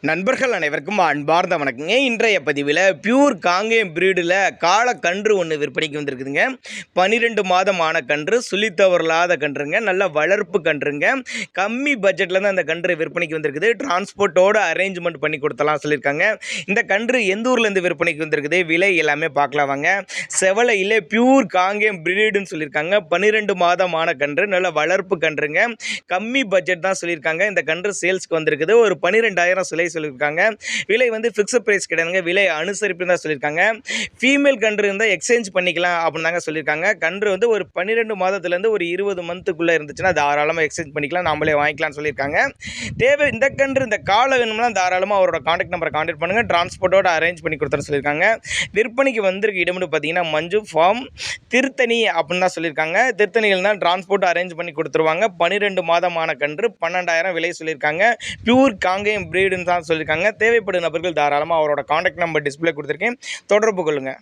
நண்பர்கள் அனைவருக்கும் அன்பார்ந்த வணக்கங்க. இன்றைய பதிவில் பியூர் காங்கேயம் பிரீடில் காளக்கன்று ஒன்று விற்பனைக்கு வந்திருக்குதுங்க. 12 மாதமான கன்று, சுழித்தவரலாத கன்றுங்க, நல்ல வளர்ப்பு கன்றுங்க. கம்மி பட்ஜெட்டில் தான் அந்த கன்று விற்பனைக்கு வந்திருக்குது. டிரான்ஸ்போர்ட்டோட அரேஞ்ச்மெண்ட் பண்ணி கொடுத்தலாம் சொல்லியிருக்காங்க. இந்த கன்று எந்த ஊர்லேருந்து விற்பனைக்கு வந்திருக்குது, விலை எல்லாமே பார்க்கலாம் வாங்க. செவலையில் பியூர் காங்கேயம் பிரீடுன்னு சொல்லியிருக்காங்க. 12 மாதமான கன்று, நல்ல வளர்ப்பு கன்றுங்க. கம்மி பட்ஜெட் தான் சொல்லியிருக்காங்க. இந்த கன்று சேல்ஸ்க்கு வந்திருக்குது. ஒரு 12,000 சிலை சொல்லியிருக்காங்க. விலை வந்து ஃபிக்ஸட் பிரைஸ் கிடையாதுங்க, விலை அனுசரிப்பு தான் சொல்லியிருக்காங்க. ஃபீமேல் கன்று இருந்தால் எக்ஸ்சேஞ்ச் பண்ணிக்கலாம் அப்படின்னு தாங்க சொல்லியிருக்காங்க. கன்று வந்து ஒரு 12 மாதத்துலேருந்து ஒரு 20 மந்த்துக்குள்ளே இருந்துச்சுன்னா தாராளமாக எக்ஸ்சேஞ்ச் பண்ணிக்கலாம், நாமளே வாங்கிக்கலாம்னு சொல்லியிருக்காங்க. தேவை இந்த கன்று இந்த காலை வேணும்னா தாராளமாக அவரோட காண்டாக்ட் நம்பரை காண்டாக்ட் பண்ணுங்கள், டிரான்ஸ்போர்ட்டோட அரேஞ்ச் பண்ணி கொடுத்துற சொல்லியிருக்காங்க. விற்பனைக்கு வந்திருக்க இடம்னு பார்த்தீங்கன்னா மஞ்சு ஃபார்ம் திருத்தணி அப்படின்னு தான் சொல்லியிருக்காங்க. திருத்தணியில் தான் டிரான்ஸ்போர்ட் அரேஞ்ச் பண்ணி கொடுத்துருவாங்க. 12 மாதமான கன்று 12,000 விலை சொல்லியிருக்காங்க. பியூர் காங்கேயம் பிரீடுன்னு தான் சொல்லியிருக்காங்க. தேவைப்படும் நபர்கள் தாராளமாக அவரோட காண்டாக்ட் நம்பர் டிஸ்பிளே கொடுத்துருக்கேன், தொடர்பு கொள்ளுங்கள்.